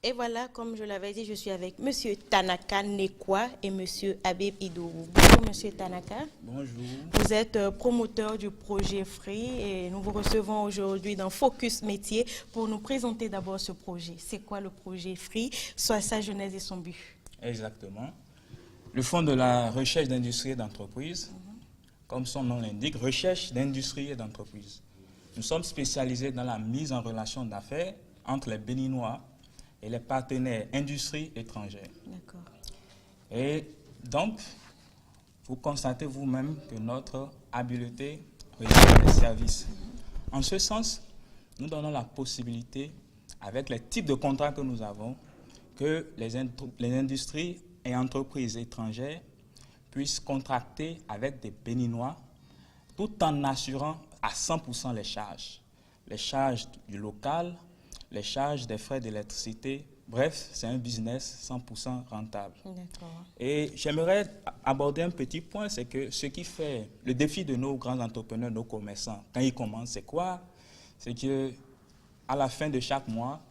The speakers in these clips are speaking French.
Et voilà, comme je l'avais dit, je suis avec Monsieur Tanaka Nekwa et Monsieur Habib Idourou. Bonjour Monsieur Tanaka. Bonjour. Vous êtes promoteur du projet Free et nous vous recevons aujourd'hui dans Focus Métier pour nous présenter d'abord ce projet. C'est quoi le projet Free, soit sa genèse et son but? Exactement. Le Fonds de la recherche d'industrie et d'entreprise, comme son nom l'indique, recherche d'industrie et d'entreprise. Nous sommes spécialisés dans la mise en relation d'affaires entre les Béninois et les partenaires industrie étrangère. D'accord. Et donc, vous constatez vous-même que notre habileté réside des services. En ce sens, nous donnons la possibilité, avec les types de contrats que nous avons, que les industries et entreprises étrangères puissent contracter avec des Béninois tout en assurant à 100% les charges. Les charges du local, les charges des frais d'électricité. Bref, c'est un business 100% rentable. D'accord. Et j'aimerais aborder un petit point, c'est que ce qui fait le défi de nos grands entrepreneurs, nos commerçants, quand ils commencent, c'est quoi? C'est qu'à la fin de chaque mois,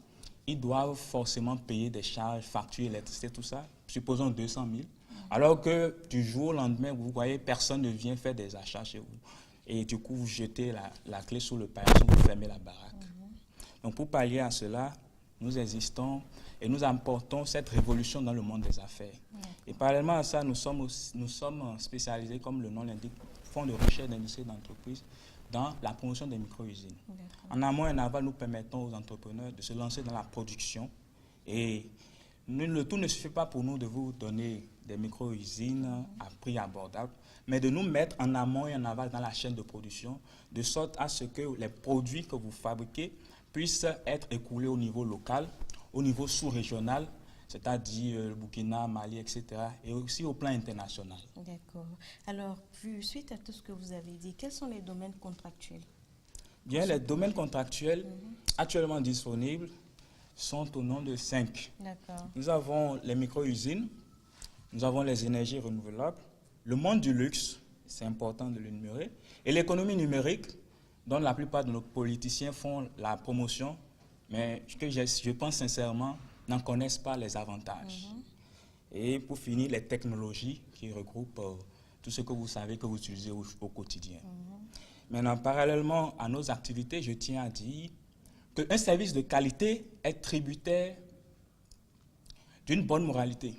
ils doivent forcément payer des charges, factures, électricité, tout ça, supposons 200 000. Alors que du jour au lendemain, vous voyez, personne ne vient faire des achats chez vous. Et du coup, vous jetez la clé sous le paillasson, vous fermez la baraque. Donc pour pallier à cela, nous existons et nous apportons cette révolution dans le monde des affaires. Et parallèlement à ça, nous sommes spécialisés, comme le nom l'indique, Fonds de recherche d'industrie et d'entreprise, dans la promotion des micro-usines. En amont et en aval, nous permettons aux entrepreneurs de se lancer dans la production. Et le tout ne suffit pas pour nous de vous donner des micro-usines à prix abordable, mais de nous mettre en amont et en aval dans la chaîne de production, de sorte à ce que les produits que vous fabriquez puissent être écoulés au niveau local, au niveau sous-régional, c'est-à-dire le Burkina, Mali, etc., et aussi au plan international. D'accord. Alors, suite à tout ce que vous avez dit, quels sont les domaines contractuels? Bien, les domaines contractuels actuellement disponibles sont au nombre de 5. D'accord. Nous avons les micro-usines, nous avons les énergies renouvelables, le monde du luxe, c'est important de l'énumérer, et l'économie numérique, dont la plupart de nos politiciens font la promotion, mais que je pense sincèrement n'en connaissent pas les avantages. Et pour finir, les technologies qui regroupent tout ce que vous savez que vous utilisez au quotidien. Maintenant, parallèlement à nos activités, je tiens à dire qu'un service de qualité est tributaire d'une bonne moralité.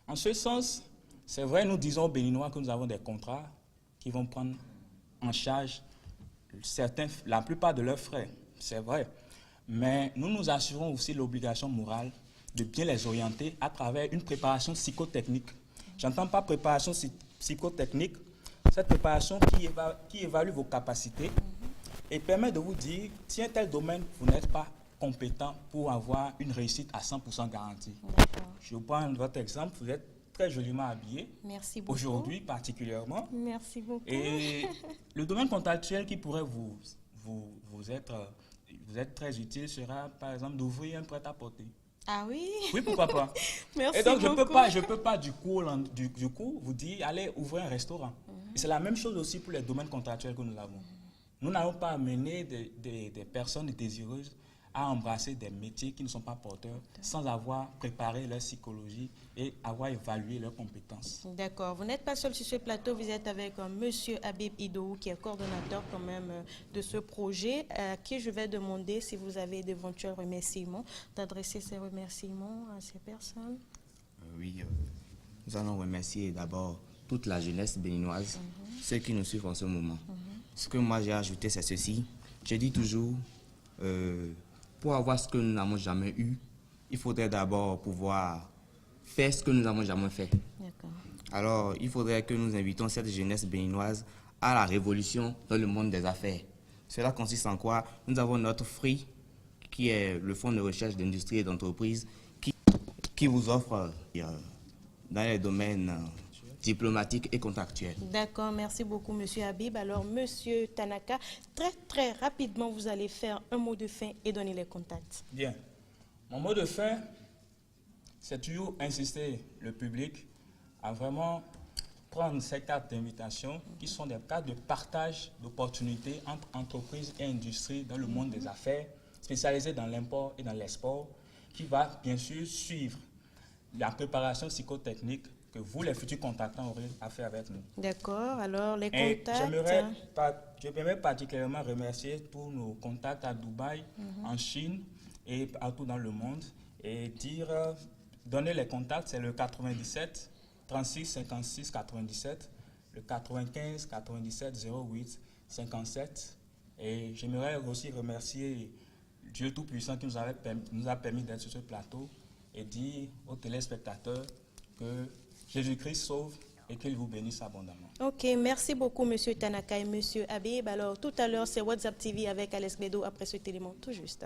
En ce sens, c'est vrai, nous disons aux Béninois que nous avons des contrats qui vont prendre en charge la plupart de leurs frais, c'est vrai. Mais nous nous assurons aussi l'obligation morale de bien les orienter à travers une préparation psychotechnique. J'entends pas préparation psychotechnique, cette préparation qui évalue vos capacités et permet de vous dire, tiens, tel domaine, vous n'êtes pas compétent pour avoir une réussite à 100% garantie. Je prends votre exemple, vous êtes très joliment habillé. Merci beaucoup. Aujourd'hui particulièrement. Merci beaucoup. Et le domaine contractuel qui pourrait vous être très utile sera, par exemple, d'ouvrir un prêt-à-porter. Ah oui? Oui, pourquoi pas? Merci Et donc, beaucoup. je peux pas du coup, vous dire, allez ouvrir un restaurant. Et c'est la même chose aussi pour les domaines contractuels que nous avons. Nous n'allons pas amener des personnes désireuses à embrasser des métiers qui ne sont pas porteurs sans avoir préparé leur psychologie et avoir évalué leurs compétences. D'accord. Vous n'êtes pas seul sur ce plateau, vous êtes avec Monsieur Habib Idourou qui est coordonnateur quand même de ce projet, à qui je vais demander si vous avez d'éventuels remerciements, d'adresser ces remerciements à ces personnes. Oui, nous allons remercier d'abord toute la jeunesse béninoise, ceux qui nous suivent en ce moment. Ce que moi j'ai ajouté, c'est ceci. Je dis toujours, pour avoir ce que nous n'avons jamais eu, il faudrait d'abord pouvoir faire ce que nous n'avons jamais fait. D'accord. Alors, il faudrait que nous invitons cette jeunesse béninoise à la révolution dans le monde des affaires. Cela consiste en quoi? Nous avons notre FREE, qui est le Fonds de recherche d'industrie et d'entreprise, qui vous offre dans les domaines diplomatiques et contractuels. D'accord, merci beaucoup Monsieur Habib. Alors Monsieur Tanaka, très rapidement, vous allez faire un mot de fin et donner les contacts. Bien. Mon mot de fin, c'est toujours insister le public à vraiment prendre ces cartes d'invitation qui sont des cartes de partage d'opportunités entre entreprises et industries dans le monde des affaires, spécialisées dans l'import et dans l'export, qui va bien sûr suivre la préparation psychotechnique que vous, les futurs contactants, aurez à faire avec nous. D'accord. Alors, les Et contacts. j'aimerais particulièrement remercier tous nos contacts à Dubaï, en Chine et partout dans le monde. Et donner les contacts, c'est le 97 36 56 97, le 95 97 08 57. Et j'aimerais aussi remercier Dieu Tout-Puissant qui nous a permis d'être sur ce plateau et dire aux téléspectateurs que Jésus-Christ sauve et qu'il vous bénisse abondamment. Ok, merci beaucoup, M. Tanaka et M. Habib. Alors, tout à l'heure, c'est WhatsApp TV avec Alex Bedo après ce télémon, tout juste.